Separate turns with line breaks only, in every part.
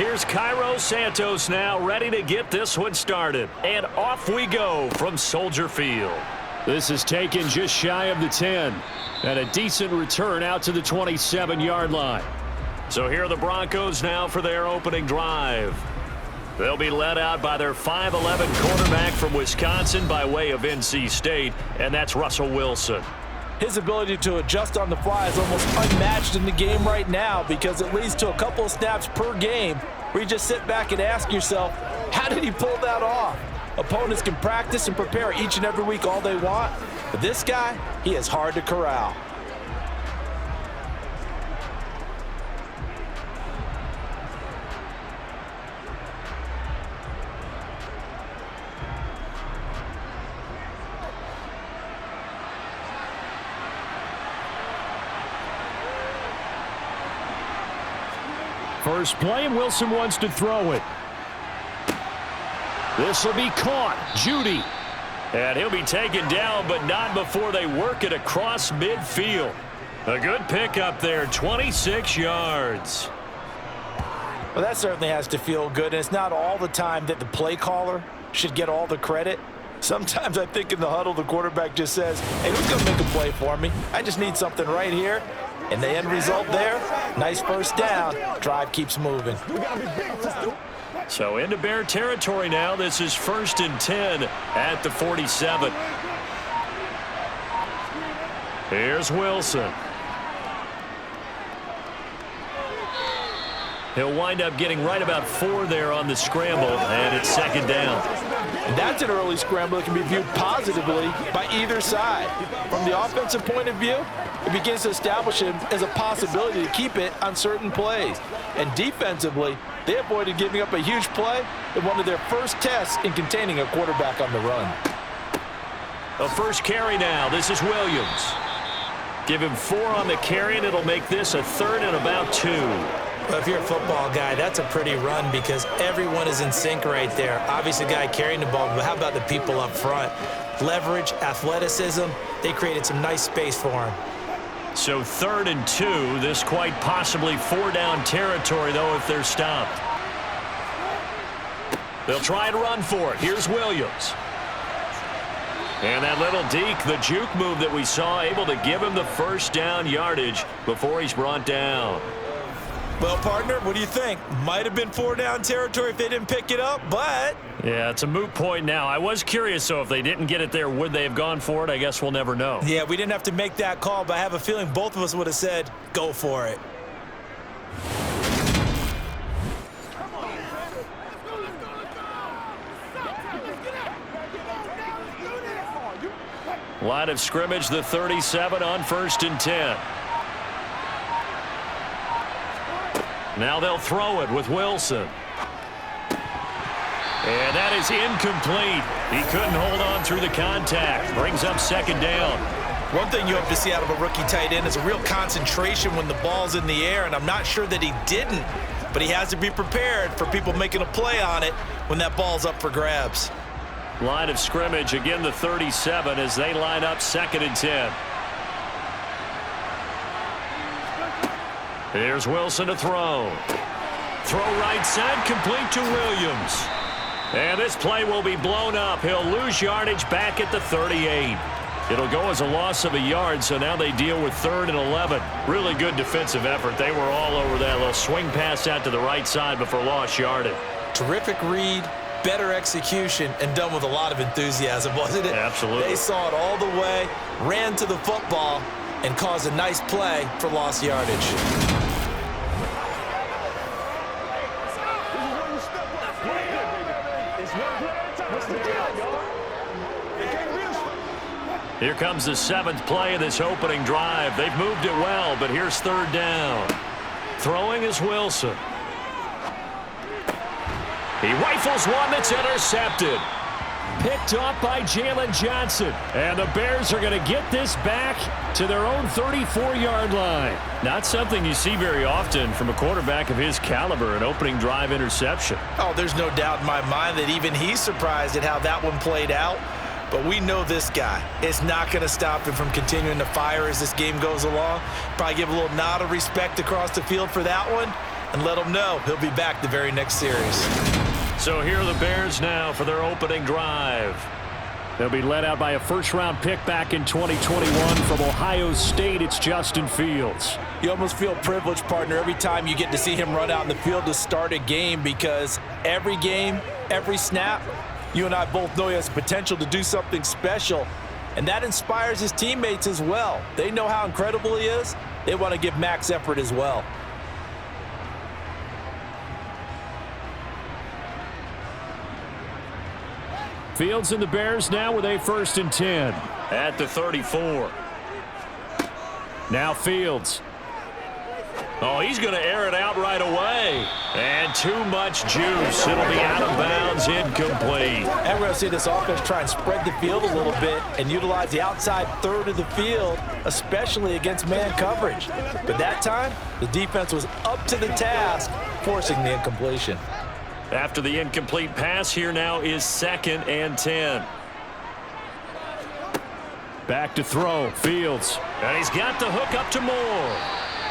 Here's Cairo Santos now ready to get this one started. And off we go from Soldier Field. This is taken just shy of the 10. And a decent return out to the 27-yard line. So here are the Broncos now for their opening drive. They'll be led out by their 5'11" quarterback from Wisconsin by way of NC State, and that's Russell Wilson.
His ability to adjust on the fly is almost unmatched in the game right now because it leads to a couple of snaps per game where you just sit back and ask yourself, how did he pull that off? Opponents can practice and prepare each and every week all they want, but this guy, he is hard to corral.
First play, and Wilson wants to throw it. This will be caught. Judy. And he'll be taken down, but not before they work it across midfield. A good pickup there, 26 yards.
Well, that certainly has to feel good, and it's not all the time that the play caller should get all the credit. Sometimes I think in the huddle, the quarterback just says, hey, who's going to make a play for me? I just need something right here. And the end result there, nice first down. Drive keeps moving.
So into Bear territory now. This is 1st and 10 at the 47. Here's Wilson. He'll wind up getting right about 4 there on the scramble, and it's 2nd down.
And that's an early scramble that can be viewed positively by either side. From the offensive point of view, it begins to establish him as a possibility to keep it on certain plays. And defensively, they avoided giving up a huge play in one of their first tests in containing a quarterback on the run.
A first carry now. This is Williams. Give him 4 on the carry, and it'll make this a 3rd and about 2.
Well, if you're a football guy, that's a pretty run because everyone is in sync right there. Obviously, the guy carrying the ball, but how about the people up front? Leverage, athleticism, they created some nice space for him.
So 3rd and 2, this quite possibly 4-down territory, though, if they're stopped. They'll try and run for it. Here's Williams. And that little deke, the juke move that we saw, able to give him the first down yardage before he's brought down.
Well, partner, what do you think? Might have been 4-down territory if they didn't pick it up, but...
Yeah, it's a moot point now. I was curious, so if they didn't get it there, would they have gone for it? I guess we'll never know.
Yeah, we didn't have to make that call, but I have a feeling both of us would have said, go for it.
Line of scrimmage, the 37 on 1st and 10. Now they'll throw it with Wilson. And that is incomplete. He couldn't hold on through the contact. Brings up 2nd down.
One thing you hope to see out of a rookie tight end is a real concentration when the ball's in the air, and I'm not sure that he didn't, but he has to be prepared for people making a play on it when that ball's up for grabs.
Line of scrimmage, again the 37 as they line up 2nd and 10. Here's Wilson to throw. Throw right side, complete to Williams. And this play will be blown up. He'll lose yardage back at the 38. It'll go as a loss of a yard, so now they deal with 3rd and 11. Really good defensive effort. They were all over that little swing pass out to the right side before lost yardage.
Terrific read, better execution, and done with a lot of enthusiasm, wasn't it?
Absolutely.
They saw it all the way, ran to the football, and caused a nice play for lost yardage.
Here comes the 7th play of this opening drive. They've moved it well, but here's 3rd down. Throwing is Wilson. He rifles one that's intercepted. Picked off by Jalen Johnson. And the Bears are going to get this back to their own 34-yard line. Not something you see very often from a quarterback of his caliber, an opening drive interception.
Oh, there's no doubt in my mind that even he's surprised at how that one played out. But we know this guy is not going to stop him from continuing to fire as this game goes along. Probably give a little nod of respect across the field for that one. and let him know he'll be back the very next series.
So here are the Bears now for their opening drive. They'll be led out by a first-round pick back in 2021 from Ohio State. It's Justin Fields.
You almost feel privileged, partner, every time you get to see him run out in the field to start a game, because every game, every snap, you and I both know he has potential to do something special, and that inspires his teammates as well. They know how incredible he is. They want to give max effort as well.
Fields and the Bears now with a 1st and 10 at the 34. Now Fields. Oh, he's going to air it out right away. And too much juice. It'll be out of bounds, incomplete.
And we're going to see this offense try and spread the field a little bit and utilize the outside third of the field, especially against man coverage. But that time, the defense was up to the task, forcing the incompletion.
After the incomplete pass, here now is 2nd and 10. Back to throw, Fields. And he's got the hook up to Moore.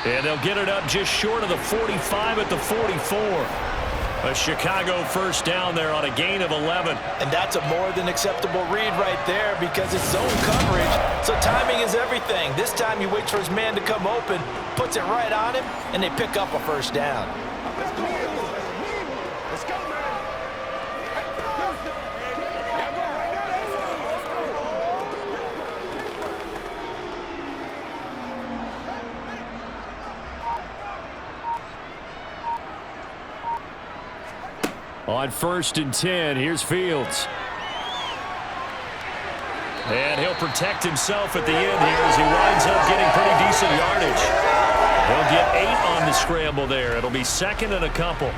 And they'll get it up just short of the 45 at the 44. A Chicago first down there on a gain of 11.
And that's a more than acceptable read right there, because it's zone coverage, so timing is everything. This time he waits for his man to come open, puts it right on him, and they pick up a first down.
On 1st and 10, here's Fields. And he'll protect himself at the end here as he winds up getting pretty decent yardage. He'll get 8 on the scramble there. It'll be 2nd and a couple.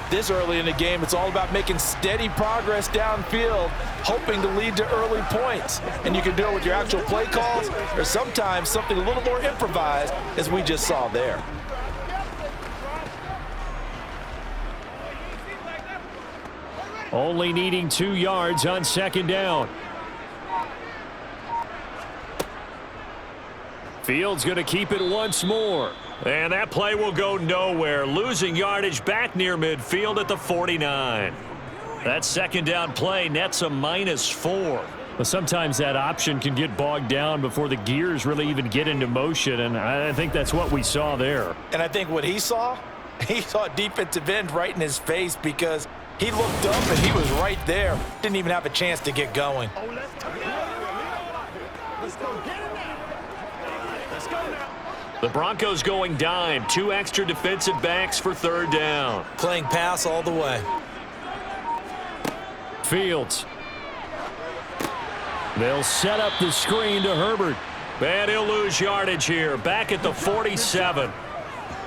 This early in the game, it's all about making steady progress downfield, hoping to lead to early points. And you can do it with your actual play calls, or sometimes something a little more improvised, as we just saw there.
Only needing 2 yards on 2nd down. Fields going to keep it once more. And that play will go nowhere. Losing yardage back near midfield at the 49. That 2nd down play nets a -4. Well, sometimes that option can get bogged down before the gears really even get into motion, and I think that's what we saw there.
And I think what he saw a defensive end right in his face, because he looked up and he was right there. Didn't even have a chance to get going.
The Broncos going dime. 2 extra defensive backs for 3rd down.
Playing pass all the way.
Fields. They'll set up the screen to Herbert. And he'll lose yardage here. Back at the 47.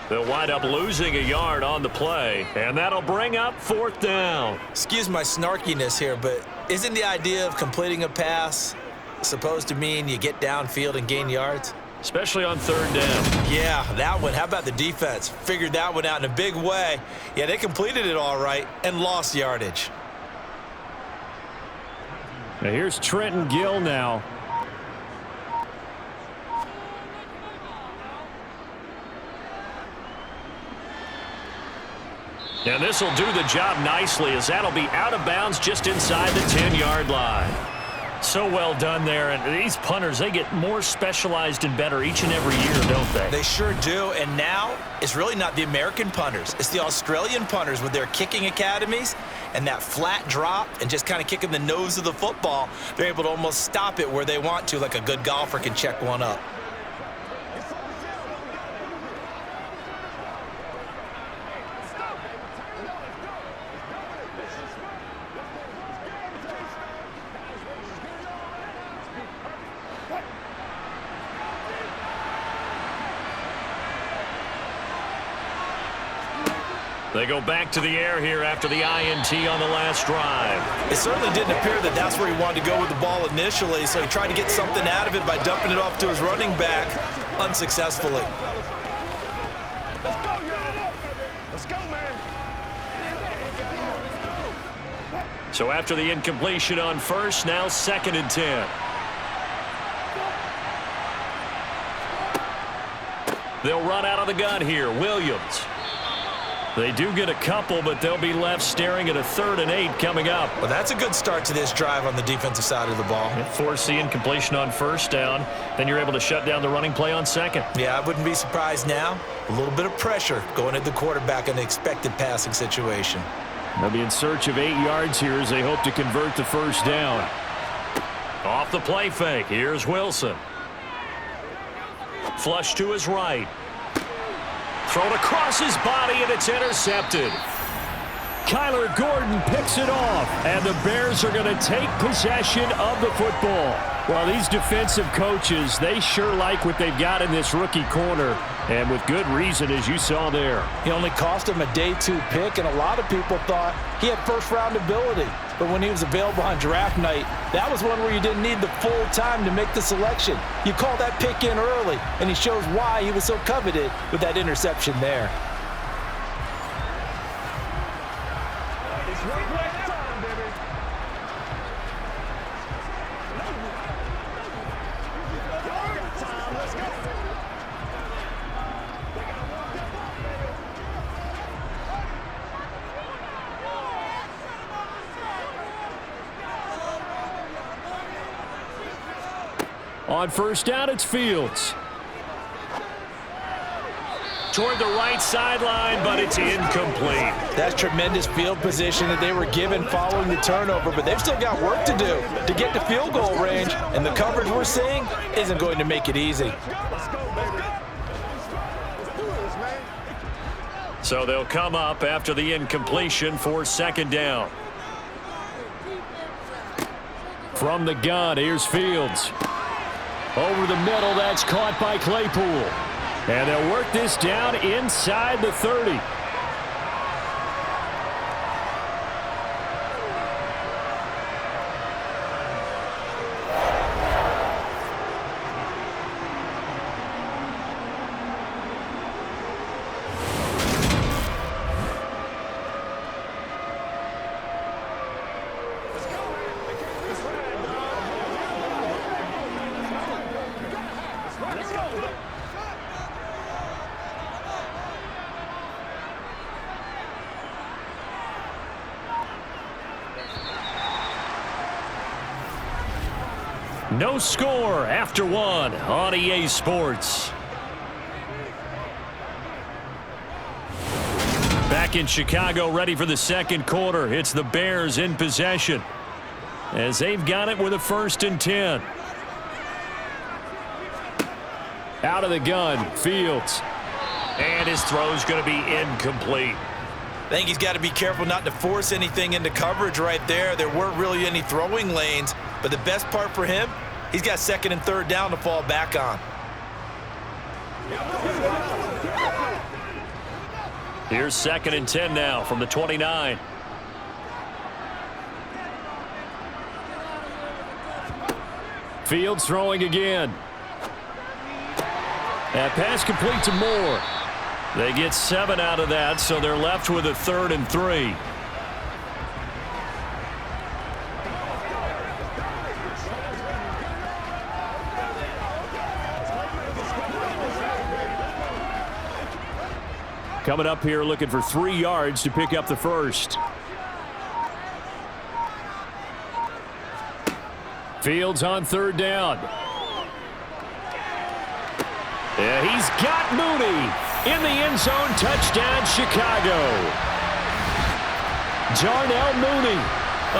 They'll wind up losing a yard on the play, and that'll bring up 4th down.
Excuse my snarkiness here, but isn't the idea of completing a pass supposed to mean you get downfield and gain yards?
Especially on 3rd down.
Yeah, that one. How about the defense? Figured that one out in a big way. Yeah, they completed it all right and lost yardage.
Now here's Trenton Gill now. And this will do the job nicely, as that'll be out of bounds just inside the 10-yard line. So well done there. And these punters, they get more specialized and better each and every year, don't they?
They sure do. And now it's really not the American punters. It's the Australian punters with their kicking academies and that flat drop and just kind of kicking the nose of the football. They're able to almost stop it where they want to, like a good golfer can check one up.
They go back to the air here after the INT on the last drive.
It certainly didn't appear that that's where he wanted to go with the ball initially, so he tried to get something out of it by dumping it off to his running back unsuccessfully.
Let's go, man.
So after the incompletion on 1st, now 2nd and 10. They'll run out of the gun here. Williams. They do get a couple, but they'll be left staring at a 3rd and 8 coming up.
Well, that's a good start to this drive on the defensive side of the ball.
Force the incompletion on 1st down. Then you're able to shut down the running play on 2nd.
Yeah, I wouldn't be surprised now. A little bit of pressure going at the quarterback in an expected passing situation.
They'll be in search of 8 yards here as they hope to convert the 1st down. Off the play fake. Here's Wilson. Flush to his right. Thrown across his body, and it's intercepted. Kyler Gordon picks it off, and the Bears are going to take possession of the football. Well, these defensive coaches, they sure like what they've got in this rookie corner, and with good reason, as you saw there.
He only cost him a day 2 pick, and a lot of people thought he had first-round ability. But when he was available on draft night, that was one where you didn't need the full time to make the selection. You call that pick in early, and he shows why he was so coveted with that interception there.
On 1st down, it's Fields. Toward the right sideline, but it's incomplete.
That's tremendous field position that they were given following the turnover, but they've still got work to do to get to field goal range, and the coverage we're seeing isn't going to make it easy.
So they'll come up after the incompletion for 2nd down. From the gun, here's Fields. Over the middle, that's caught by Claypool. And they'll work this down inside the 30. No score after 1 on EA Sports. Back in Chicago, ready for the 2nd quarter. It's the Bears in possession as they've got it with a 1st and 10. Out of the gun, Fields. And his throw's going to be incomplete.
I think he's got to be careful not to force anything into coverage right there. There weren't really any throwing lanes, but the best part for him, he's got 2nd and 3rd down to fall back on.
Here's 2nd and 10 now from the 29. Fields throwing again. That pass complete to Moore. They get 7 out of that, so they're left with a 3rd and 3. Coming up here looking for 3 yards to pick up the 1st. Fields on 3rd down. Yeah, he's got Mooney in the end zone. Touchdown, Chicago. Darnell Mooney,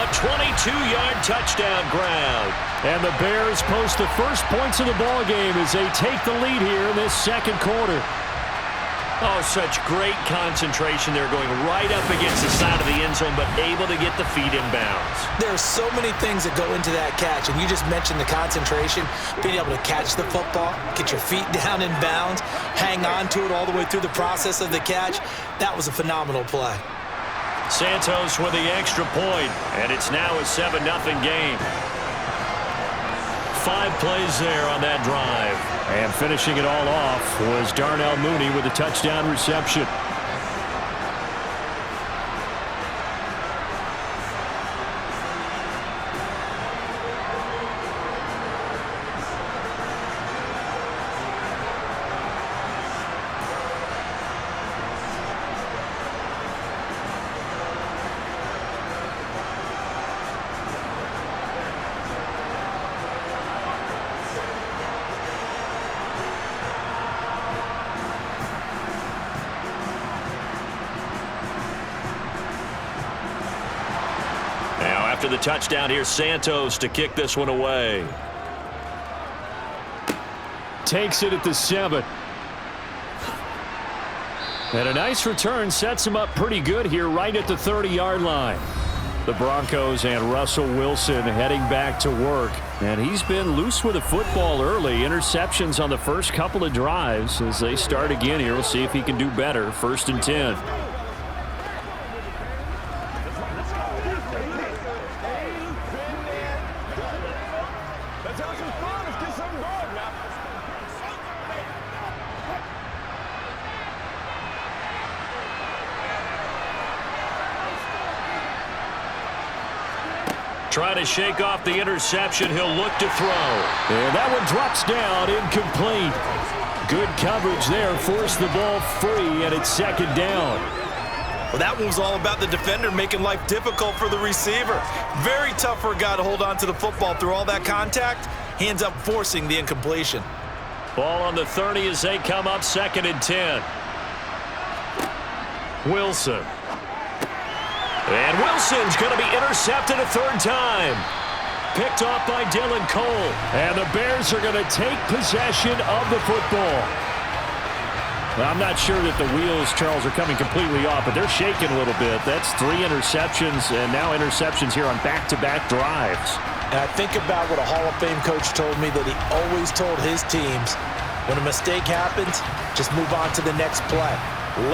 a 22-yard touchdown grab. And the Bears post the first points of the ball game as they take the lead here in this 2nd quarter. Oh, such great concentration. They're going right up against the side of the end zone, but able to get the feet in bounds.
There are so many things that go into that catch, and you just mentioned the concentration, being able to catch the football, get your feet down in bounds, hang on to it all the way through the process of the catch. That was a phenomenal play.
Santos with the extra point, and it's now a 7-0 game. 5 plays there on that drive. And finishing it all off was Darnell Mooney with a touchdown reception. after the touchdown. Here's Santos to kick this one away. Takes it at the 7. And a nice return sets him up pretty good here right at the 30-yard line. The Broncos and Russell Wilson heading back to work. And he's been loose with the football early. Interceptions on the first couple of drives. As they start again here, we'll see if he can do better. 1st and 10. Trying to shake off the interception. He'll look to throw. And that one drops down, incomplete. Good coverage there. Forced the ball free, and it's 2nd down.
Well, that one was all about the defender making life difficult for the receiver. Very tough for a guy to hold on to the football through all that contact. He ends up forcing the incompletion.
Ball on the 30 as they come up 2nd and 10. Wilson. And Wilson's going to be intercepted a 3rd time. Picked off by Dylan Cole. And the Bears are going to take possession of the football. I'm not sure that the wheels, Charles, are coming completely off, but they're shaking a little bit. That's 3 interceptions, and now interceptions here on back-to-back drives.
And I think about what a Hall of Fame coach told me, that he always told his teams, when a mistake happens, just move on to the next play.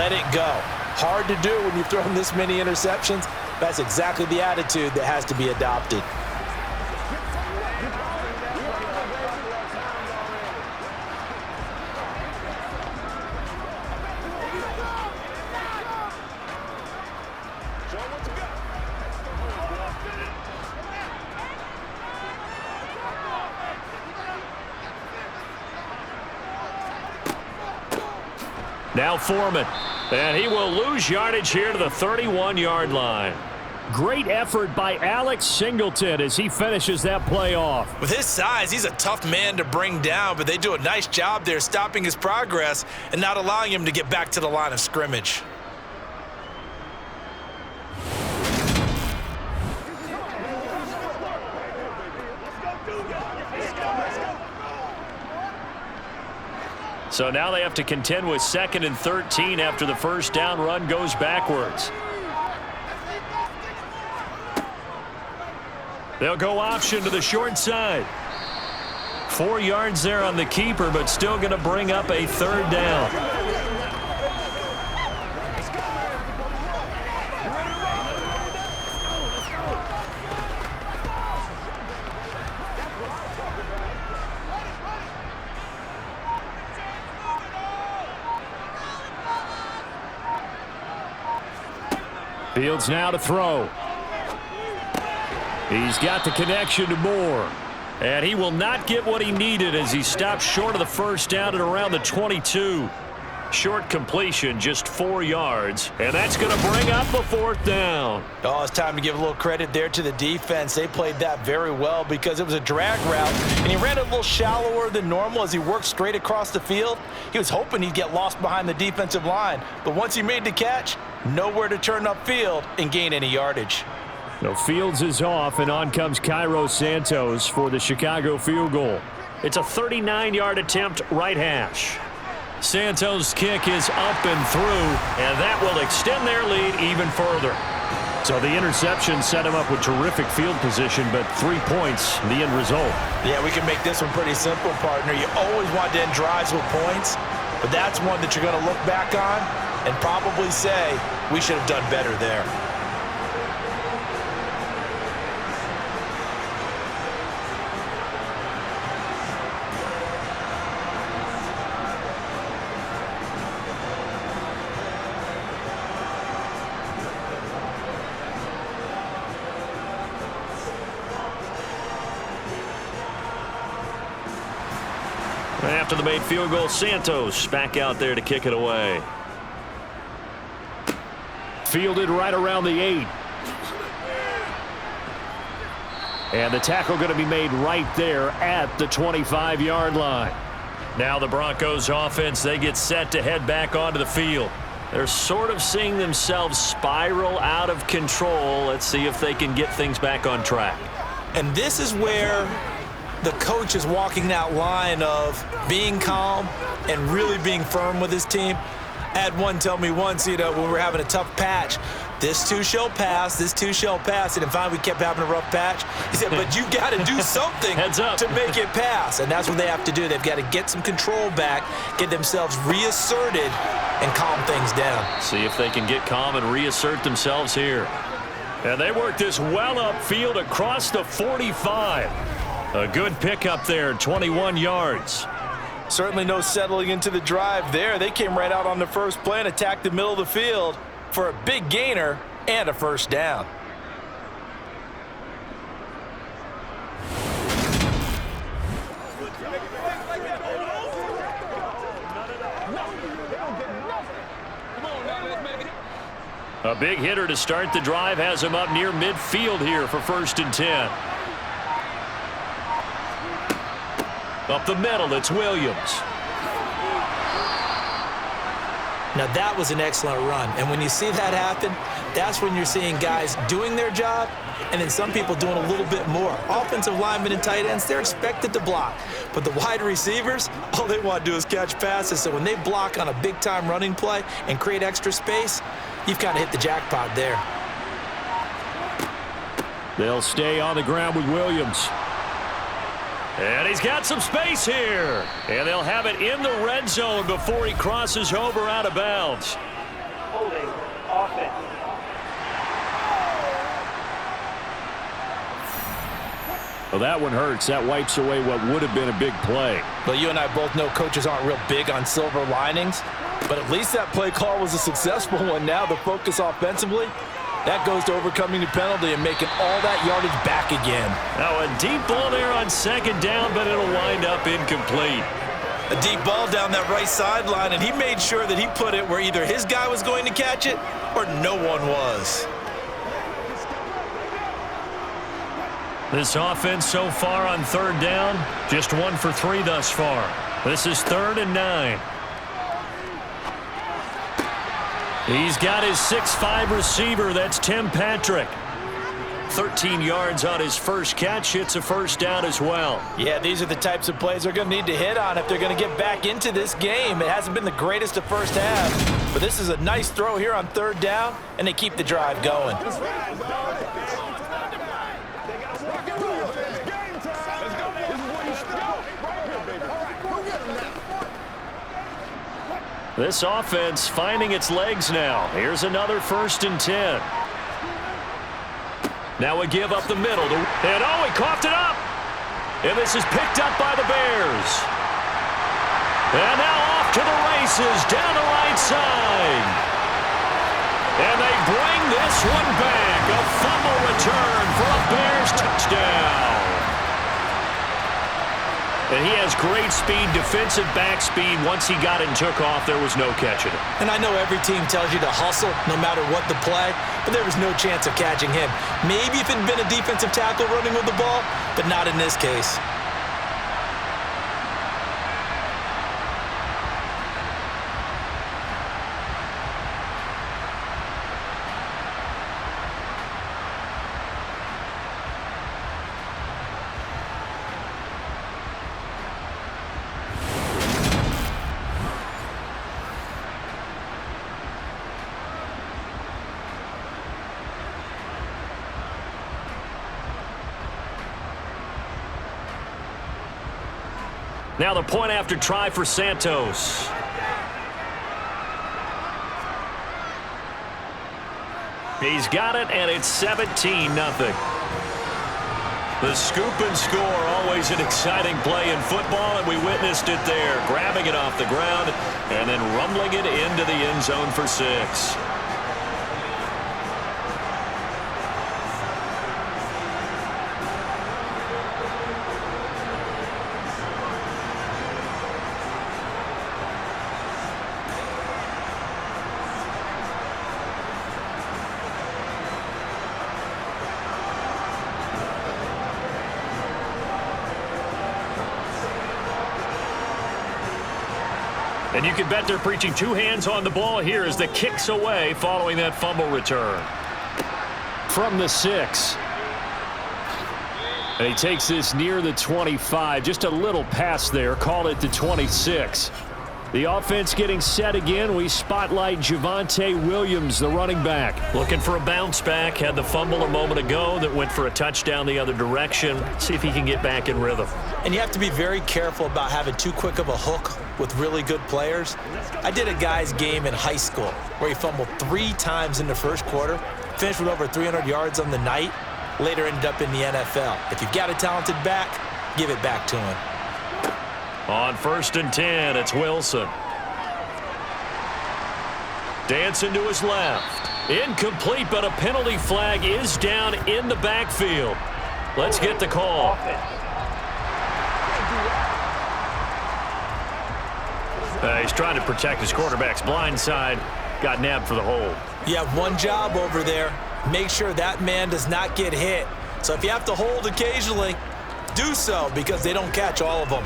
Let it go. Hard to do when you've thrown this many interceptions. That's exactly the attitude that has to be adopted.
Now Foreman. And he will lose yardage here to the 31-yard line. Great effort by Alex Singleton as he finishes that play off.
With his size, he's a tough man to bring down, but they do a nice job there stopping his progress and not allowing him to get back to the line of scrimmage.
So now they have to contend with 2nd and 13 after the first down run goes backwards. They'll go option to the short side. 4 yards there on the keeper, but still going to bring up a 3rd down. Fields now to throw. He's got the connection to Moore. And he will not get what he needed as he stops short of the first down at around the 22. Short completion, just 4 yards. And that's going to bring up a 4th down.
Oh, it's time to give a little credit there to the defense. They played that very well because it was a drag route, and he ran a little shallower than normal as he worked straight across the field. He was hoping he'd get lost behind the defensive line, but once he made the catch, nowhere to turn upfield and gain any yardage.
No, Fields is off, and on comes Cairo Santos for the Chicago field goal. It's a 39-yard attempt, right hash. Santos' kick is up and through, and that will extend their lead even further. So the interception set him up with terrific field position, but 3 points, the end result.
Yeah, we can make this one pretty simple, partner. You always want to end drives with points, but that's one that you're going to look back on and probably say, we should have done better there.
After the made field goal, Santos back out there to kick it away. Fielded right around the 8. And the tackle going to be made right there at the 25-yard line. Now the Broncos offense, they get set to head back onto the field. They're sort of seeing themselves spiral out of control. Let's see if they can get things back on track.
And this is where the coach is walking that line of being calm and really being firm with his team. I had one tell me once, when we were having a tough patch, this too shall pass, this too shall pass. And finally we kept having a rough patch. He said, but you got to do something to make it pass. And that's what they have to do. They've got to get some control back, get themselves reasserted, and calm things down.
See if they can get calm and reassert themselves here. And they work this well upfield across the 45. A good pickup there, 21 yards.
Certainly no settling into the drive there. They came right out on the first play and attacked the middle of the field for a big gainer and a first down.
A big hitter to start the drive has him up near midfield here for 1st and 10. Up the middle, it's Williams.
Now that was an excellent run. And when you see that happen, that's when you're seeing guys doing their job and then some people doing a little bit more. Offensive linemen and tight ends, they're expected to block. But the wide receivers, all they want to do is catch passes. So when they block on a big-time running play and create extra space, you've kind of hit the jackpot there.
They'll stay on the ground with Williams. And he's got some space here. And they'll have it in the red zone before he crosses over out of bounds.
Holding offense.
Well, that one hurts. That wipes away what would have been a big play.
Well, you and I both know coaches aren't real big on silver linings, but at least that play call was a successful one. Now the focus offensively, that goes to overcoming the penalty and making all that yardage back again.
Now a deep ball there on 2nd down, but it'll wind up incomplete.
A deep ball down that right sideline, and he made sure that he put it where either his guy was going to catch it or no one was.
This offense so far on 3rd down, just 1 for 3 thus far. This is 3rd and 9. He's got his 6'5" receiver. That's Tim Patrick. 13 yards on his first catch. It's a first down as well.
Yeah, these are the types of plays they're going to need to hit on if they're going to get back into this game. It hasn't been the greatest of first half, but this is a nice throw here on 3rd down, and they keep the drive going.
This offense finding its legs now. Here's another 1st and 10. Now a give up the middle. And oh, he coughed it up. And this is picked up by the Bears. And now off to the races down the right side. And they bring this one back. A fumble return for a Bears touchdown. And he has great speed, defensive back speed. Once he got it and took off, there was no catching it.
And I know every team tells you to hustle no matter what the play, but there was no chance of catching him. Maybe if it had been a defensive tackle running with the ball, but not in this case.
Now the point after try for Santos. He's got it, and it's 17-0. The scoop and score, always an exciting play in football, and we witnessed it there, grabbing it off the ground and then rumbling it into the end zone for 6. And you can bet they're preaching two hands on the ball here as the kick's away following that fumble return. From the 6. And he takes this near the 25. Just a little pass there. Call it the 26. The offense getting set again. We spotlight Javonte Williams, the running back. Looking for a bounce back. Had the fumble a moment ago that went for a touchdown the other direction. See if he can get back in rhythm.
And you have to be very careful about having too quick of a hook with really good players. I did a guy's game in high school where he fumbled 3 times in the first quarter, finished with over 300 yards on the night, later ended up in the NFL. If you've got a talented back, give it back to him.
On 1st and 10, it's Wilson. Dancing to his left. Incomplete, but a penalty flag is down in the backfield. Let's get the call. He's trying to protect his quarterback's blind side. Got nabbed for the hold.
You have one job over there. Make sure that man does not get hit. So if you have to hold occasionally, do so because they don't catch all of them.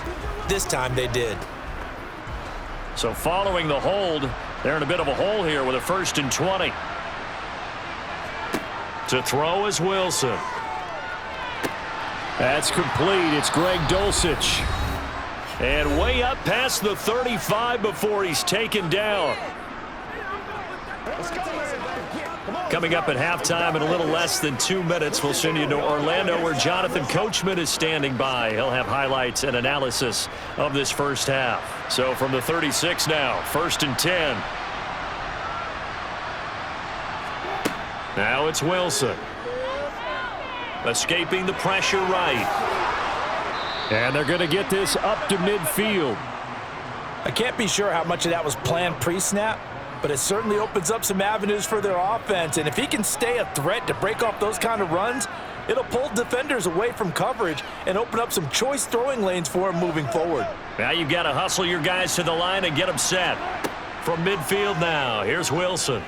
This time they did.
So following the hold, they're in a bit of a hole here with a 1st and 20. To throw is Wilson. That's complete. It's Greg Dulcich. And way up past the 35 before he's taken down. Coming up at halftime in a little less than 2 minutes, we'll send you to Orlando where Jonathan Coachman is standing by. He'll have highlights and analysis of this first half. So from the 36 now, 1st and 10. Now it's Wilson. Escaping the pressure right. And they're going to get this up to midfield.
I can't be sure how much of that was planned pre-snap, but it certainly opens up some avenues for their offense. And if he can stay a threat to break off those kind of runs, it'll pull defenders away from coverage and open up some choice throwing lanes for him moving forward.
Now you've got to hustle your guys to the line and get them set. From midfield now, here's Wilson.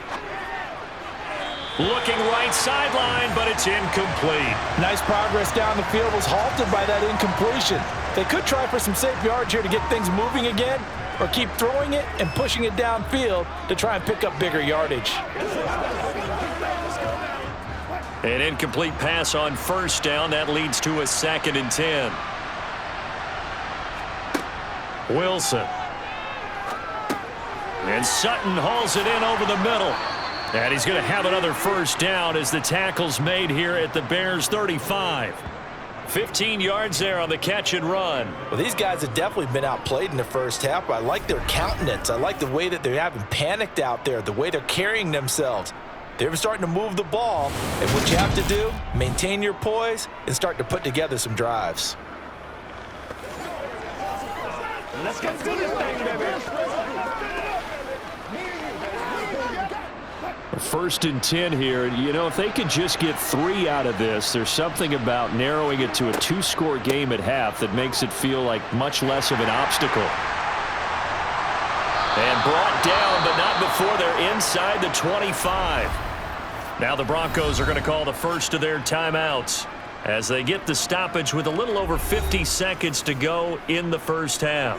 Looking right sideline, but it's incomplete.
Nice progress down the field was halted by that incompletion. They could try for some safe yards here to get things moving again, or keep throwing it and pushing it downfield to try and pick up bigger yardage.
An incomplete pass on 1st down. That leads to a 2nd and 10. Wilson. And Sutton hauls it in over the middle. And he's going to have another 1st down as the tackle's made here at the Bears' 35. 15 yards there on the catch and run.
Well, these guys have definitely been outplayed in the first half. I like their countenance. I like the way that they haven't panicked out there, the way they're carrying themselves. They're starting to move the ball, and what you have to do, maintain your poise and start to put together some drives.
Let's get to this thing, baby.
1st and 10 here. You know, if they could just get 3 out of this, there's something about narrowing it to a 2-score game at half that makes it feel like much less of an obstacle. And brought down, but not before they're inside the 25. Now the Broncos are going to call the first of their timeouts as they get the stoppage with a little over 50 seconds to go in the first half.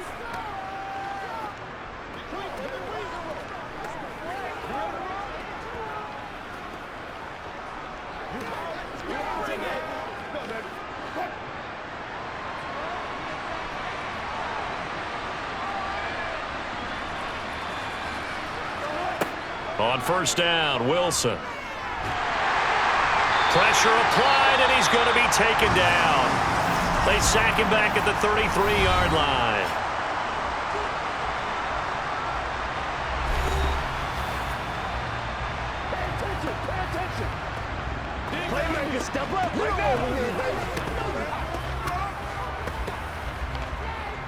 On 1st down, Wilson. Pressure applied, and he's going to be taken down. They sack him back at the 33-yard line.
Pay attention. Playmaker, step up. Right now.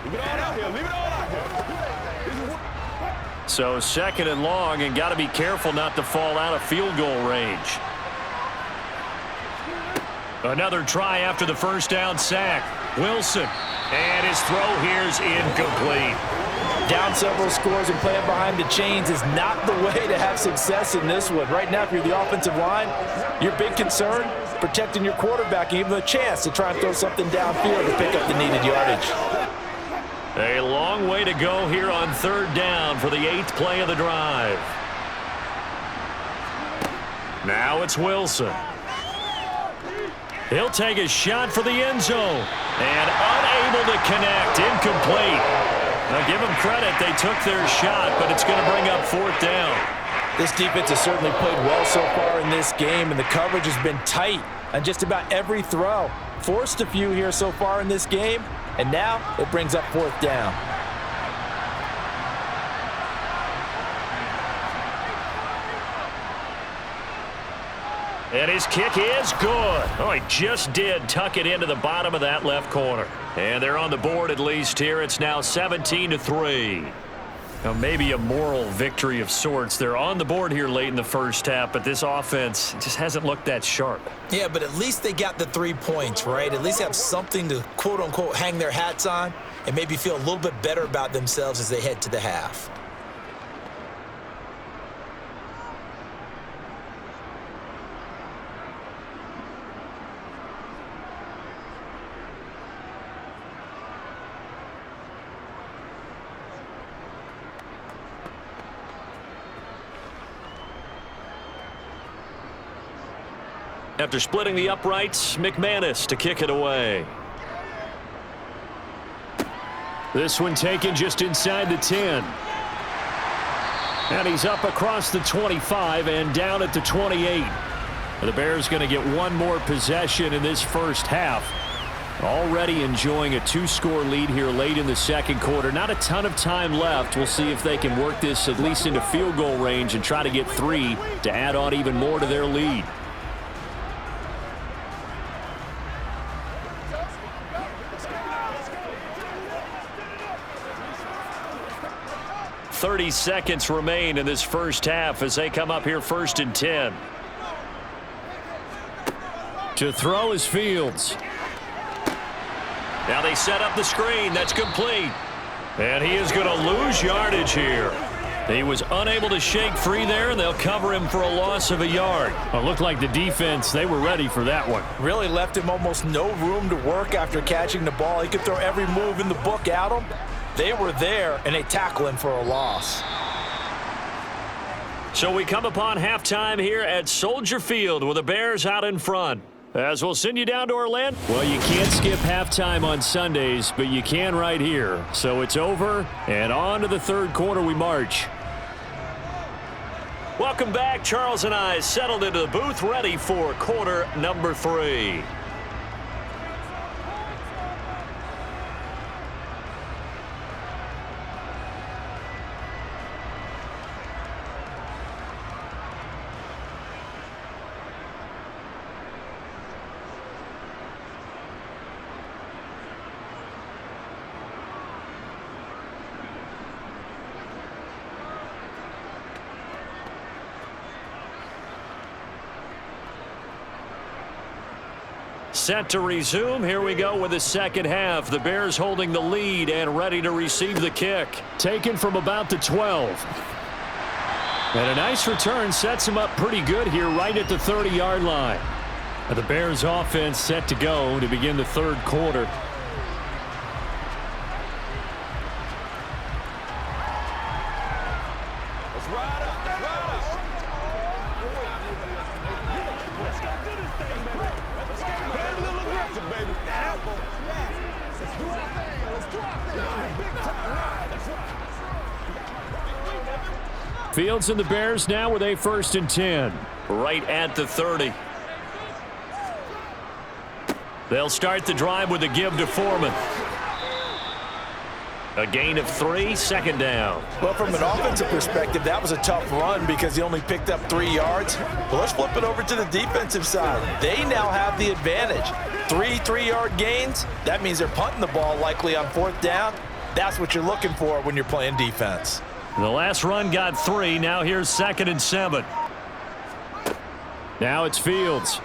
Leave it all out here. Leave it all out here.
So 2nd and long, and got to be careful not to fall out of field goal range. Another try after the 1st down sack. Wilson. And his throw here's incomplete.
Down several scores and playing behind the chains is not the way to have success in this one. Right now, if you're the offensive line, your big concern, protecting your quarterback and giving him a chance to try and throw something downfield to pick up the needed yardage.
A long way to go here on third down for the 8th play of the drive. Now it's Wilson. He'll take a shot for the end zone. And unable to connect. Incomplete. Now give them credit. They took their shot, but it's going to bring up 4th down.
This defense has certainly played well so far in this game, and the coverage has been tight on just about every throw. Forced a few here so far in this game, and now it brings up 4th down.
And his kick is good. Oh, he just did tuck it into the bottom of that left corner. And they're on the board at least here. It's now 17-3. Now, maybe a moral victory of sorts. They're on the board here late in the first half, but this offense just hasn't looked that sharp.
Yeah, but at least they got the 3 points, right? At least have something to, quote-unquote, hang their hats on and maybe feel a little bit better about themselves as they head to the half.
After splitting the uprights, McManus to kick it away. This one taken just inside the 10. And he's up across the 25 and down at the 28. The Bears going to get one more possession in this first half. Already enjoying a 2-score lead here late in the second quarter. Not a ton of time left. We'll see if they can work this at least into field goal range and try to get 3 to add on even more to their lead. 30 seconds remain in this first half as they come up here 1st and 10. To throw is Fields. Now they set up the screen. That's complete. And he is going to lose yardage here. He was unable to shake free there, and they'll cover him for a loss of a yard. Well, it looked like the defense, they were ready for that one.
Really left him almost no room to work after catching the ball. He could throw every move in the book at him. They were there, and they tackle him for a loss.
So we come upon halftime here at Soldier Field with the Bears out in front. As we'll send you down to Orlando. Well, you can't skip halftime on Sundays, but you can right here. So it's over, and on to the third quarter we march. Welcome back. Charles and I settled into the booth ready for quarter number 3. Set to resume. Here we go with the second half. The Bears holding the lead and ready to receive the kick. Taken from about the 12. And a nice return sets him up pretty good here right at the 30-yard line. The Bears offense set to go to begin the third quarter. Fields and the Bears now with a 1st and 10. Right at the 30. They'll start the drive with a give to Foreman. A gain of 3, 2nd down.
Well, from an offensive perspective, that was a tough run because he only picked up 3 yards. But let's flip it over to the defensive side. They now have the advantage. 3 3-yard gains. That means they're punting the ball likely on 4th down. That's what you're looking for when you're playing defense.
The last run got 3. Now here's 2nd and 7. Now it's Fields.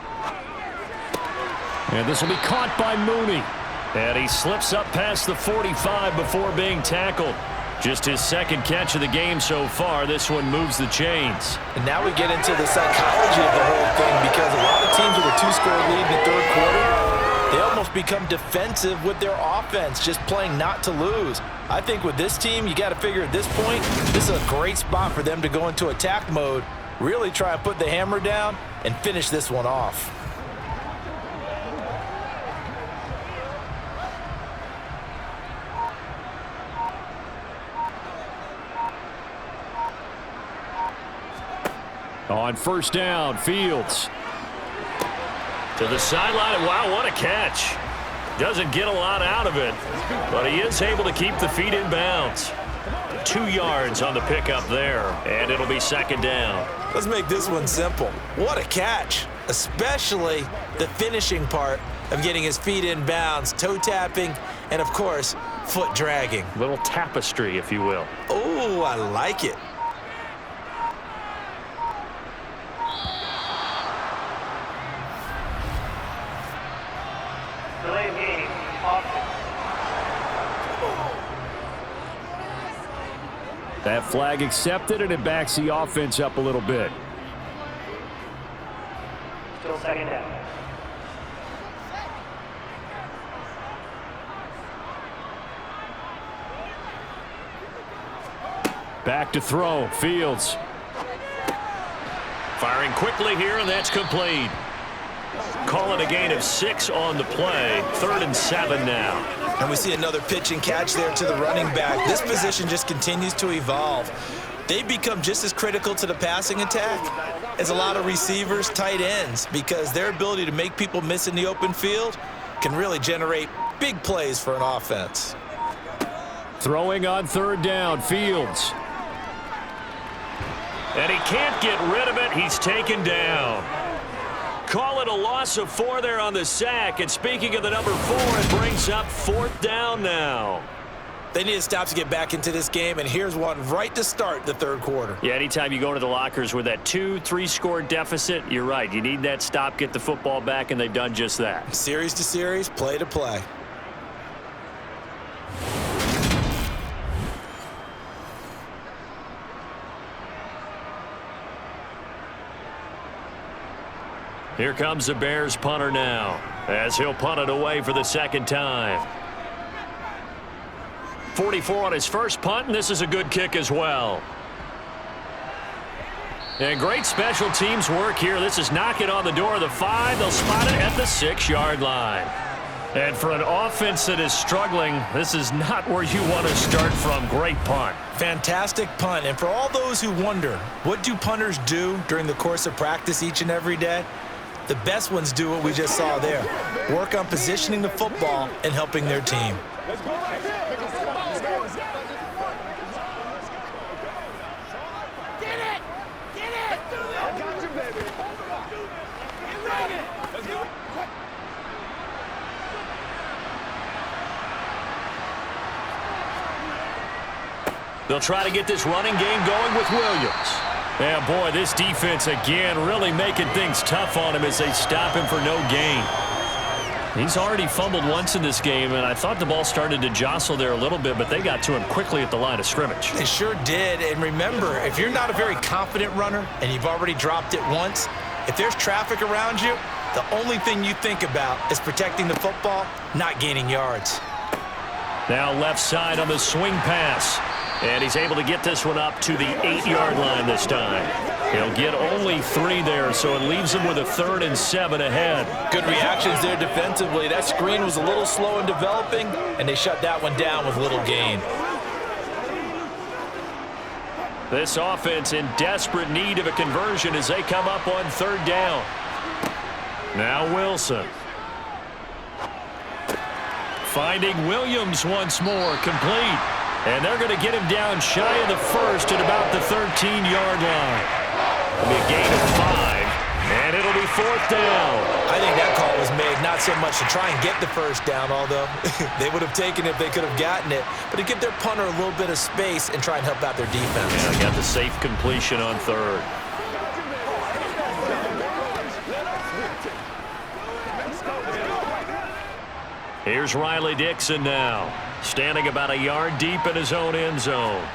And this will be caught by Mooney. And he slips up past the 45 before being tackled. Just his 2nd catch of the game so far. This one moves the chains.
And now we get into the psychology of the whole thing because a lot of teams with a 2-score lead in the third quarter, They almost become defensive with their offense, just playing not to lose. I think with this team, you got to figure at this point, this is a great spot for them to go into attack mode, really try and put the hammer down and finish this one off.
On first down, Fields. To the sideline. Wow, what a catch. Doesn't get a lot out of it, but he is able to keep the feet in bounds. 2 yards on the pickup there, and it'll be second down.
Let's make this one simple. What a catch, especially the finishing part of getting his feet in bounds, toe tapping, and of course, foot dragging.
Little tapestry, if you will.
Oh, I like it.
Delay of game. Offense.
That flag accepted, and it backs the offense up a little bit.
Still second down.
Back to throw. Fields. Firing quickly here, and that's complete. Call it a gain of 6 on the play. 3rd and 7 now.
And we see another pitch and catch there to the running back. This position just continues to evolve. They become just as critical to the passing attack as a lot of receivers, tight ends, because their ability to make people miss in the open field can really generate big plays for an offense.
Throwing on 3rd down, Fields. And he can't get rid of it. He's taken down. Call it a loss of 4 there on the sack. And speaking of the number 4, it brings up 4th down now.
They need a stop to get back into this game, and here's one right to start the 3rd quarter.
Yeah, anytime you go to the lockers with that 2-3 score deficit, you're right. You need that stop, get the football back, and they've done just that.
Series to series, play to play.
Here comes the Bears punter now, as he'll punt it away for the 2nd time. 44 on his first punt, and this is a good kick as well. And great special teams work here. This is knocking on the door of the 5. They'll spot it at the 6-yard line. And for an offense that is struggling, this is not where you want to start from. Great punt.
Fantastic punt. And for all those who wonder, what do punters do during the course of practice each and every day? The best ones do what we just saw there. Work on positioning the football and helping their team.
Let's go right here. Get it! Get it! I got you, baby. Get ready. Let's go.
They'll try to get this running game going with Williams. Yeah, boy, this defense again really making things tough on him as they stop him for no gain. He's already fumbled once in this game, and I thought the ball started to jostle there a little bit, but they got to him quickly at the line of scrimmage.
They sure did. And remember, if you're not a very confident runner and you've already dropped it once, if there's traffic around you, the only thing you think about is protecting the football, not gaining yards.
Now left side on the swing pass. And he's able to get this one up to the 8-yard line this time. He'll get only 3 there, so it leaves him with a 3rd and 7 ahead.
Good reactions there defensively. That screen was a little slow in developing, and they shut that one down with little gain.
This offense in desperate need of a conversion as they come up on 3rd down. Now Wilson. Finding Williams once more, complete. And they're going to get him down shy of the 1st at about the 13-yard line. It'll be a gain of 5, and it'll be 4th down.
I think that call was made not so much to try and get the 1st down, although they would have taken it if they could have gotten it, but to give their punter a little bit of space and try and help out their defense.
Yeah, got the safe completion on 3rd. Here's Riley Dixon now, standing about a yard deep in his own end zone.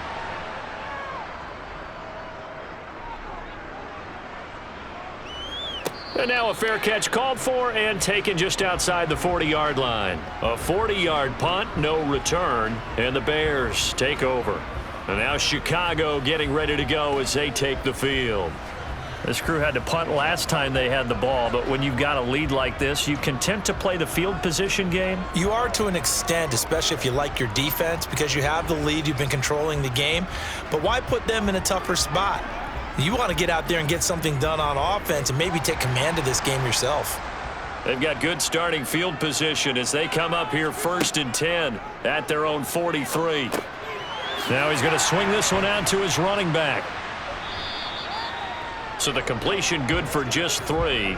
And now a fair catch called for and taken just outside the 40-yard line. A 40-yard punt, no return, and the Bears take over. And now Chicago getting ready to go as they take the field. This crew had to punt last time they had the ball, but when you've got a lead like this, you content to play the field position game?
You are to an extent, especially if you like your defense, because you have the lead, you've been controlling the game. But why put them in a tougher spot? You want to get out there and get something done on offense and maybe take command of this game yourself.
They've got good starting field position as they come up here 1st and 10 at their own 43. Now he's going to swing this one out to his running back. So the completion good for just 3.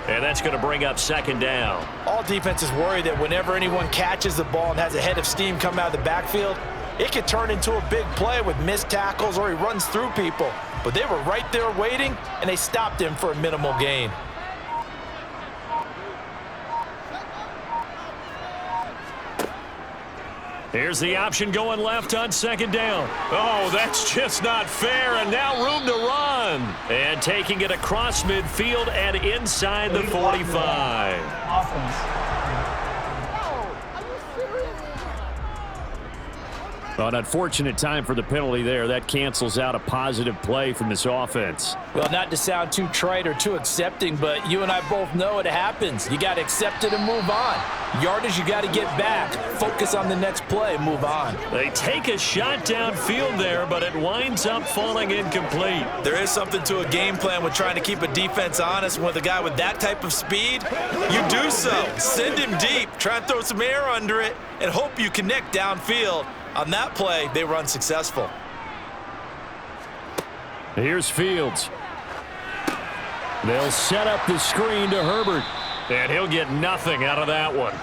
And that's going to bring up 2nd down.
All defenses worry that whenever anyone catches the ball and has a head of steam come out of the backfield, it could turn into a big play with missed tackles or he runs through people. But they were right there waiting, and they stopped him for a minimal gain.
Here's the option going left on 2nd down. Oh, that's just not fair, and now room to run. And taking it across midfield and inside the 45.
Offense.
An unfortunate time for the penalty there. That cancels out a positive play from this offense.
Well, not to sound too trite or too accepting, but you and I both know it happens. You got to accept it and move on. Yardage, you got to get back. Focus on the next play, move on.
They take a shot downfield there, but it winds up falling incomplete.
There is something to a game plan with trying to keep a defense honest. With a guy with that type of speed, you do so. Send him deep, try and throw some air under it, and hope you connect downfield. On that play, they run successful.
Here's Fields. They'll set up the screen to Herbert. And he'll get nothing out of that one.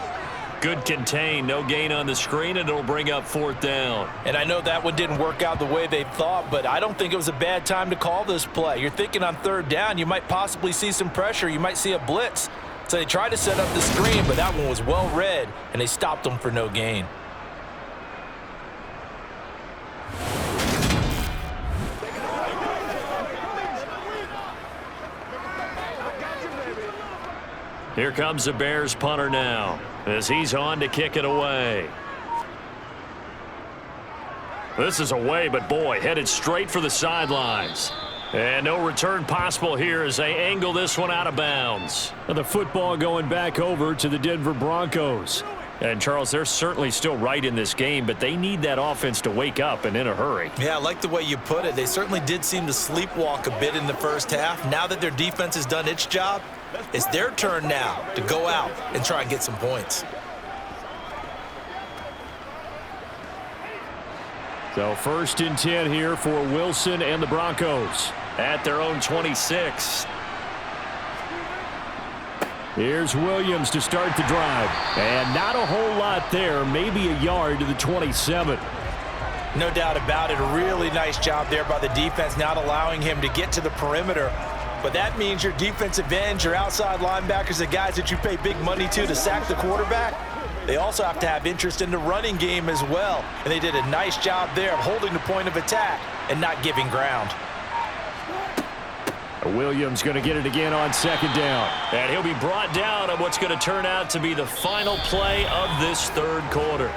Good contain, no gain on the screen, and it'll bring up 4th down.
And I know that one didn't work out the way they thought, but I don't think it was a bad time to call this play. You're thinking on 3rd down, you might possibly see some pressure. You might see a blitz. So they tried to set up the screen, but that one was well read, and they stopped them for no gain.
Here comes the Bears punter now as he's on to kick it away. This is away, but boy, headed straight for the sidelines. And no return possible here as they angle this one out of bounds. And the football going back over to the Denver Broncos. And, Charles, they're certainly still right in this game, but they need that offense to wake up and in a hurry.
Yeah, I like the way you put it. They certainly did seem to sleepwalk a bit in the first half. Now that their defense has done its job, it's their turn now to go out and try and get some points.
So 1st and 10 here for Wilson and the Broncos at their own 26. Here's Williams to start the drive. And not a whole lot there, maybe a yard to the 27.
No doubt about it. A really nice job there by the defense, not allowing him to get to the perimeter. But that means your defensive ends, your outside linebackers, the guys that you pay big money to sack the quarterback, they also have to have interest in the running game as well. And they did a nice job there of holding the point of attack and not giving ground.
Williams going to get it again on 2nd down. And he'll be brought down on what's going to turn out to be the final play of this 3rd quarter.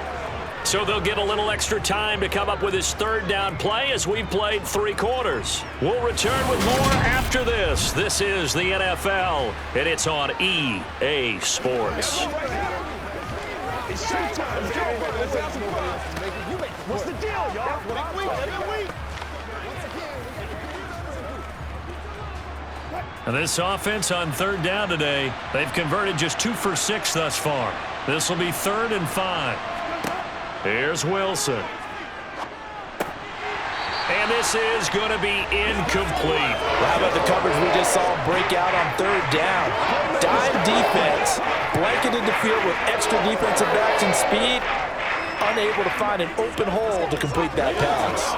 So they'll get a little extra time to come up with his 3rd down play as we've played 3 quarters. We'll return with more after this. This is the NFL, and it's on EA Sports.
What's the deal, y'all?
And this offense on 3rd down today, they've converted just 2 for 6 thus far. This will be 3rd and 5. Here's Wilson. And this is going to be incomplete.
How about the coverage we just saw break out on 3rd down? Dime defense, blanketed the field with extra defensive backs and speed, unable to find an open hole to complete that pass.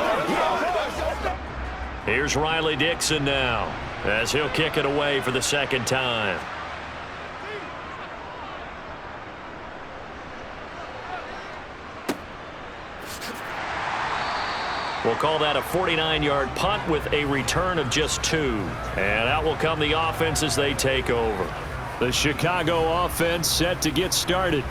Here's Riley Dixon now as he'll kick it away for the 2nd time. We'll call that a 49-yard punt with a return of just 2. And out will come the offense as they take over. The Chicago offense set to get started.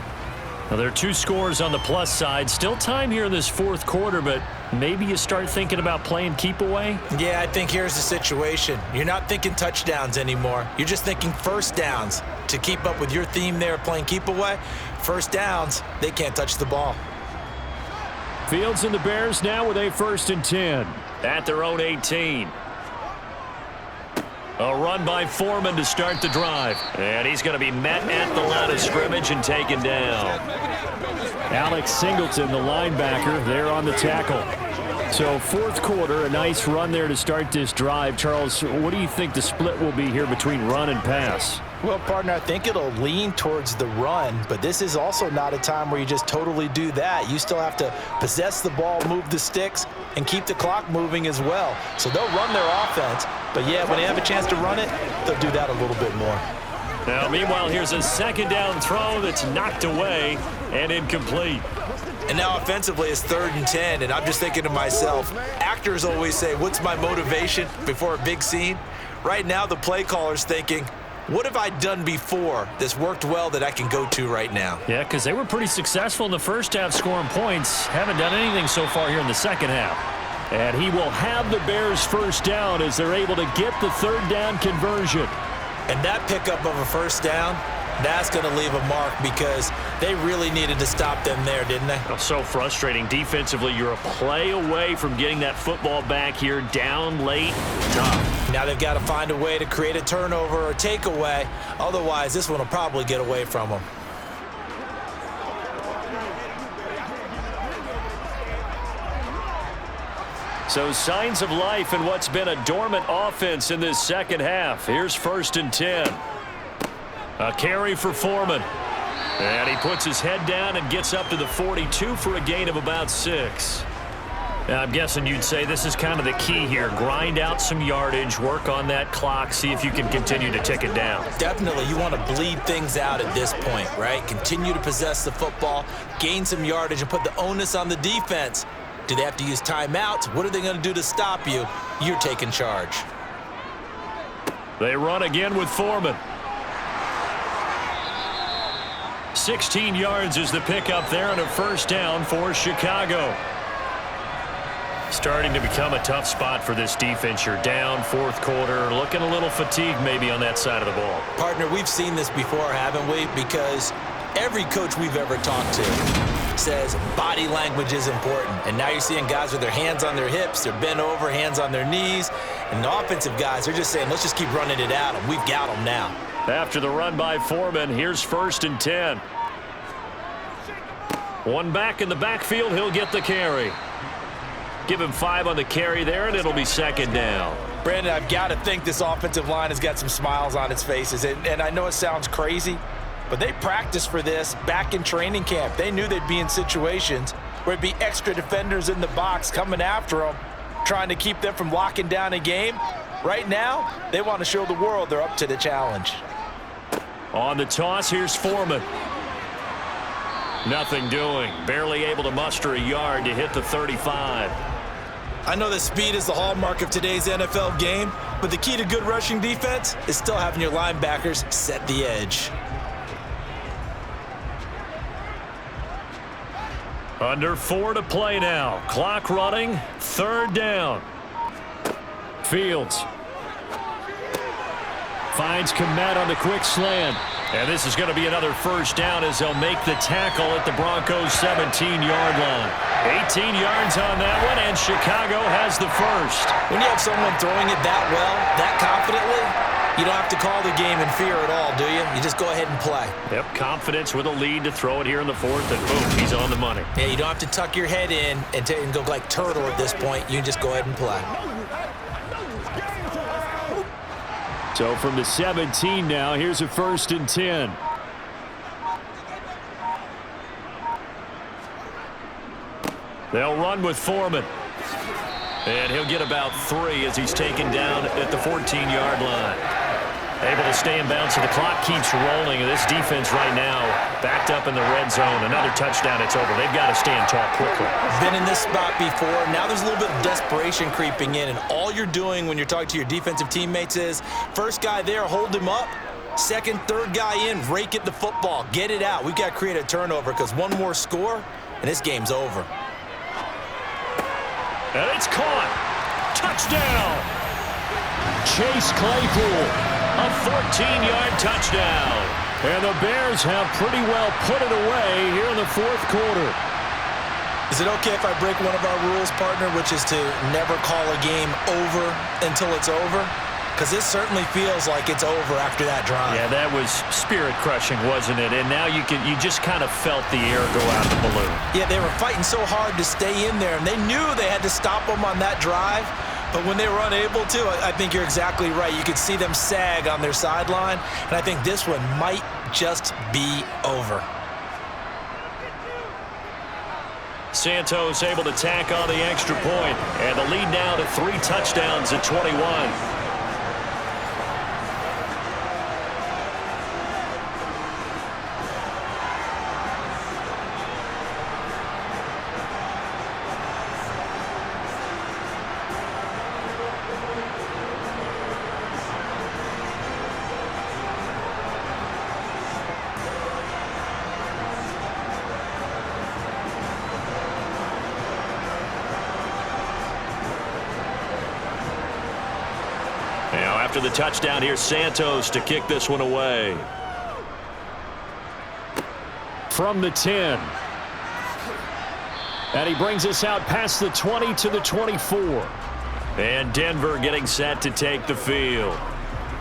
Now, there are 2 scores on the plus side. Still time here in this fourth quarter, but maybe you start thinking about playing keep away?
Yeah, I think here's the situation. You're not thinking touchdowns anymore. You're just thinking first downs. To keep up with your theme there playing keep away, first downs, they can't touch the ball.
Fields and the Bears now with a 1st and 10 at their own 18. A run by Foreman to start the drive. And he's going to be met at the line of scrimmage and taken down. Alex Singleton, the linebacker, there on the tackle. So fourth quarter, a nice run there to start this drive. Charles, what do you think the split will be here between run and pass?
Well, partner, I think it'll lean towards the run, but this is also not a time where you just totally do that. You still have to possess the ball, move the sticks, and keep the clock moving as well. So they'll run their offense, but yeah, when they have a chance to run it, they'll do that a little bit more.
Now, meanwhile, here's a second down throw that's knocked away and incomplete.
And now offensively it's 3rd and 10, and I'm just thinking to myself, actors always say, what's my motivation before a big scene? Right now the play caller's thinking, what have I done before that's worked well that I can go to right now?
Yeah, because they were pretty successful in the first half scoring points. Haven't done anything so far here in the second half. And he will have the Bears first down as they're able to get the 3rd down conversion.
And that pickup of a first down, that's going to leave a mark because they really needed to stop them there, didn't they?
Oh, so frustrating. Defensively, you're a play away from getting that football back here down late. Tough.
Now they've got to find a way to create a turnover or takeaway. Otherwise, this one will probably get away from them.
So signs of life in what's been a dormant offense in this second half. Here's 1st and 10. A carry for Foreman. And he puts his head down and gets up to the 42 for a gain of about 6. Now, I'm guessing you'd say this is kind of the key here. Grind out some yardage, work on that clock, see if you can continue to tick it down.
Definitely. You want to bleed things out at this point, right? Continue to possess the football, gain some yardage, and put the onus on the defense. Do they have to use timeouts? What are they going to do to stop you? You're taking charge.
They run again with Foreman. 16 yards is the pickup there and a first down for Chicago. Starting to become a tough spot for this defense. You're down fourth quarter, looking a little fatigued maybe on that side of the ball.
Partner, we've seen this before, haven't we? Because every coach we've ever talked to says body language is important. And now you're seeing guys with their hands on their hips, they're bent over, hands on their knees. And the offensive guys are just saying, let's just keep running it at them. We've got them now.
After the run by Foreman, here's 1st and 10. One back in the backfield, he'll get the carry. Give him 5 on the carry there, and it'll be 2nd down.
Brandon, I've got to think this offensive line has got some smiles on its faces. And I know it sounds crazy, but they practiced for this back in training camp. They knew they'd be in situations where it'd be extra defenders in the box coming after them, trying to keep them from locking down a game. Right now, they want to show the world they're up to the challenge.
On the toss, here's Foreman. Nothing doing. Barely able to muster a yard to hit the 35.
I know that speed is the hallmark of today's NFL game, but the key to good rushing defense is still having your linebackers set the edge.
Under 4 to play now. Clock running. 3rd down. Fields finds Komet on the quick slant. And this is going to be another first down as they'll make the tackle at the Broncos' 17-yard line. 18 yards on that one, and Chicago has the first.
When you have someone throwing it that well, that confidently, you don't have to call the game in fear at all, do you? You just go ahead and play.
Yep, confidence with a lead to throw it here in the 4th, and boom, he's on the money.
Yeah, you don't have to tuck your head in and go like turtle at this point. You can just go ahead and play.
So from the 17 now, here's a 1st and 10. They'll run with Foreman. And he'll get about 3 as he's taken down at the 14-yard line. Able to stay in bounds, so the clock keeps rolling. And this defense right now backed up in the red zone. Another touchdown, it's over. They've got to stand tall quickly.
Been in this spot before. Now there's a little bit of desperation creeping in, and all you're doing when you're talking to your defensive teammates is first guy there, hold him up. Second, third guy in, rake at the football. Get it out. We've got to create a turnover because one more score, and this game's over.
And it's caught. Touchdown. Chase Claypool, a 14-yard touchdown. And the Bears have pretty well put it away here in the fourth quarter.
Is it okay if I break one of our rules, partner, which is to never call a game over until it's over? Because this certainly feels like it's over after that drive.
Yeah, that was spirit-crushing, wasn't it? And now you just kind of felt the air go out the balloon.
Yeah, they were fighting so hard to stay in there, and they knew they had to stop them on that drive. But when they were unable to, I think you're exactly right. You could see them sag on their sideline, and I think this one might just be over.
Santos able to tack on the extra point, and the lead now to 3 touchdowns at 21. After the touchdown, here's Santos to kick this one away. From the 10. And he brings us out past the 20 to the 24. And Denver getting set to take the field.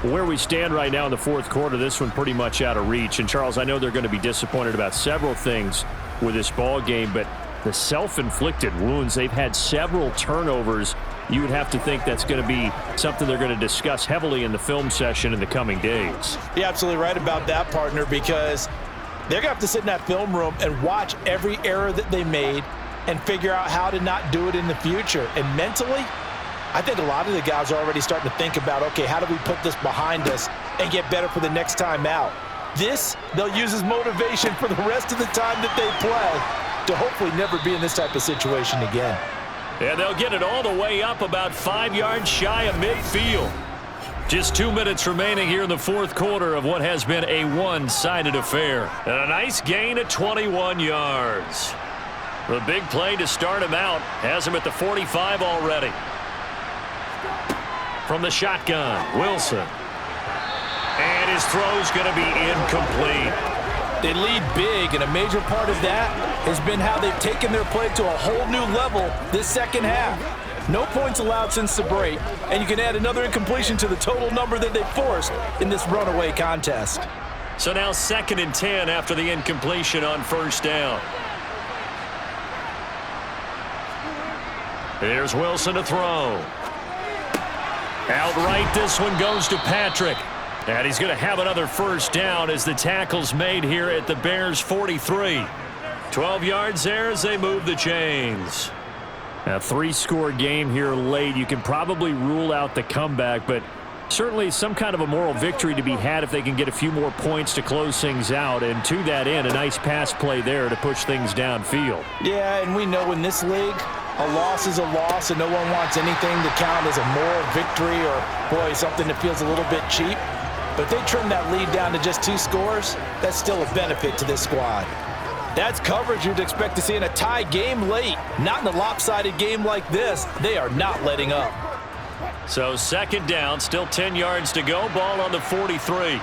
Where we stand right now in the fourth quarter, this one pretty much out of reach. And, Charles, I know they're going to be disappointed about several things with this ball game, but the self-inflicted wounds, they've had several turnovers. You would have to think that's going to be something they're going to discuss heavily in the film session in the coming days.
You're absolutely right about that, partner, because they're going to have to sit in that film room and watch every error that they made and figure out how to not do it in the future. And mentally, I think a lot of the guys are already starting to think about, okay, how do we put this behind us and get better for the next time out? This, they'll use as motivation for the rest of the time that they play to hopefully never be in this type of situation again.
And they'll get it all the way up about 5 yards shy of midfield. Just 2 minutes remaining here in the fourth quarter of what has been a one-sided affair. And a nice gain of 21 yards. The big play to start him out has him at the 45 already. From the shotgun, Wilson. And his throw's going to be incomplete.
They lead big, and a major part of that has been how they've taken their play to a whole new level this second half. No points allowed since the break, and you can add another incompletion to the total number that they forced in this runaway contest.
So now 2nd and 10 after the incompletion on first down. Here's Wilson to throw. Outright, this one goes to Patrick. And he's going to have another first down as the tackle's made here at the Bears' 43. 12 yards there as they move the chains. A 3-score game here late. You can probably rule out the comeback, but certainly some kind of a moral victory to be had if they can get a few more points to close things out. And to that end, a nice pass play there to push things downfield.
Yeah, and we know in this league, a loss is a loss, and no one wants anything to count as a moral victory or, boy, something that feels a little bit cheap. But if they trim that lead down to just 2 scores, that's still a benefit to this squad. That's coverage you'd expect to see in a tie game late. Not in a lopsided game like this. They are not letting up.
So 2nd down, still 10 yards to go. Ball on the 43.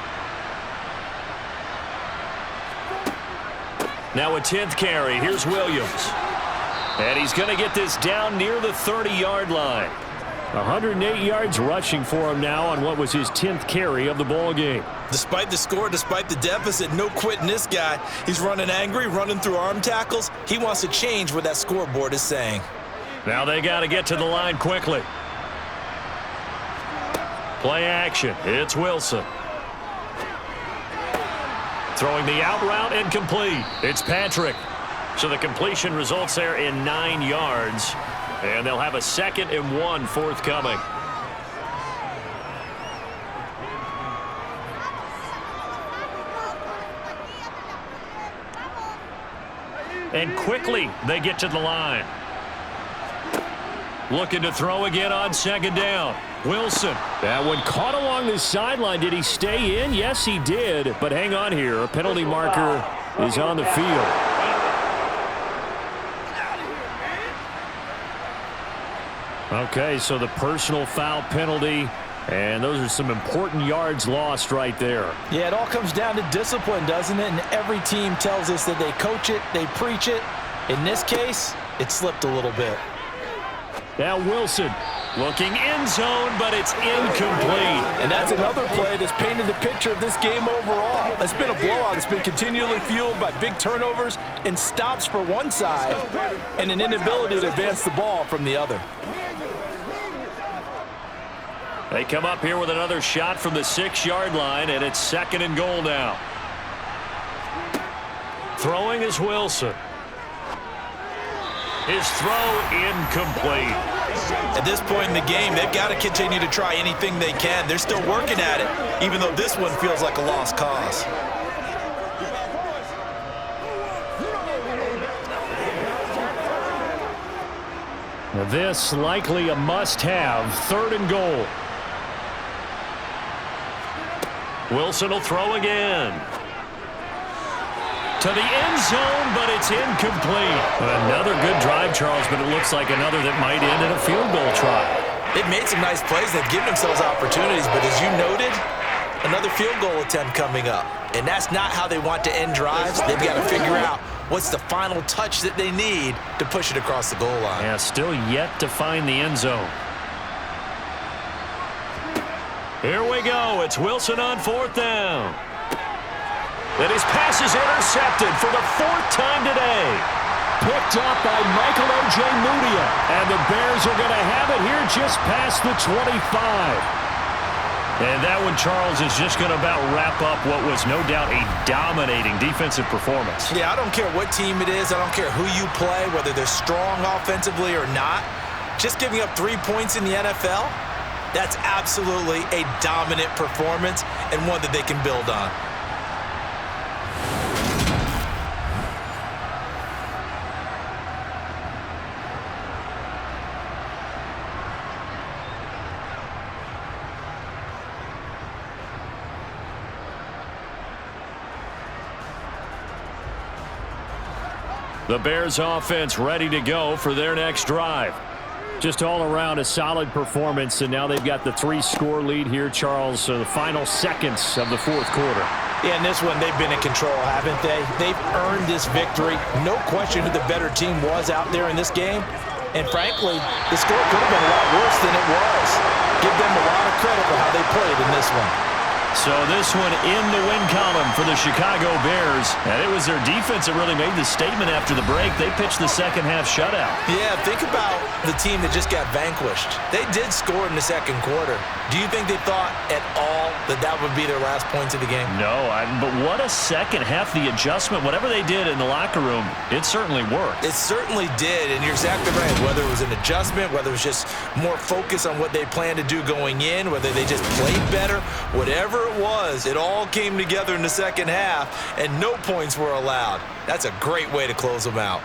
Now a 10th carry. Here's Williams. And he's going to get this down near the 30-yard line. 108 yards rushing for him now on what was his 10th carry of the ball game.
Despite the score, despite the deficit, no quitting this guy. He's running angry, running through arm tackles. He wants to change what that scoreboard is saying.
Now they got to get to the line quickly. Play action. It's Wilson. Throwing the out route incomplete. It's Patrick. So the completion results there in 9 yards. And they'll have a 2nd and 1 forthcoming. And quickly they get to the line. Looking to throw again on second down. Wilson. That one caught along the sideline. Did he stay in? Yes, he did. But hang on here. A penalty marker is on the field. Okay, so the personal foul penalty, and those are some important yards lost right there.
Yeah, it all comes down to discipline, doesn't it? And every team tells us that they coach it, they preach it. In this case, it slipped a little bit.
Now Wilson looking end zone, but it's incomplete.
And that's another play that's painted the picture of this game overall. It's been a blowout. It's been continually fueled by big turnovers and stops for one side and an inability to advance the ball from the other.
They come up here with another shot from the 6-yard line, and it's 2nd and goal now. Throwing is Wilson. His throw incomplete.
At this point in the game, they've got to continue to try anything they can. They're still working at it, even though this one feels like a lost cause.
This likely a must-have. 3rd and goal. Wilson will throw again. To the end zone, but it's incomplete. Another good drive, Charles, but it looks like another that might end in a field goal try.
They've made some nice plays. They've given themselves opportunities, but as you noted, another field goal attempt coming up. And that's not how they want to end drives. They've got to figure out what's the final touch that they need to push it across the goal line.
Yeah, still yet to find the end zone. Here we go. It's Wilson on 4th down. And his pass is intercepted for the 4th time today. Picked up by Michael O.J. Mudia. And the Bears are going to have it here just past the 25. And that one, Charles, is just going to about wrap up what was no doubt a dominating defensive performance.
Yeah, I don't care what team it is. I don't care who you play, whether they're strong offensively or not. Just giving up 3 points in the NFL, that's absolutely a dominant performance and one that they can build on.
The Bears offense ready to go for their next drive. Just all around a solid performance, and now they've got the 3-score lead here, Charles, so the final seconds of the 4th quarter.
Yeah, in this one, they've been in control, haven't they? They've earned this victory. No question who the better team was out there in this game. And frankly, the score could have been a lot worse than it was. Give them a lot of credit for how they played in this one.
So this one in the win column for the Chicago Bears. And it was their defense that really made the statement after the break. They pitched the second-half shutout.
Yeah, think about the team that just got vanquished. They did score in the 2nd quarter. Do you think they thought at all that that would be their last points of the game?
No, but what a second half. The adjustment, whatever they did in the locker room, it certainly worked.
It certainly did, and you're exactly right. Whether it was an adjustment, whether it was just more focus on what they planned to do going in, whether they just played better, whatever it was, it all came together in the second half, and no points were allowed. That's a great way to close them out.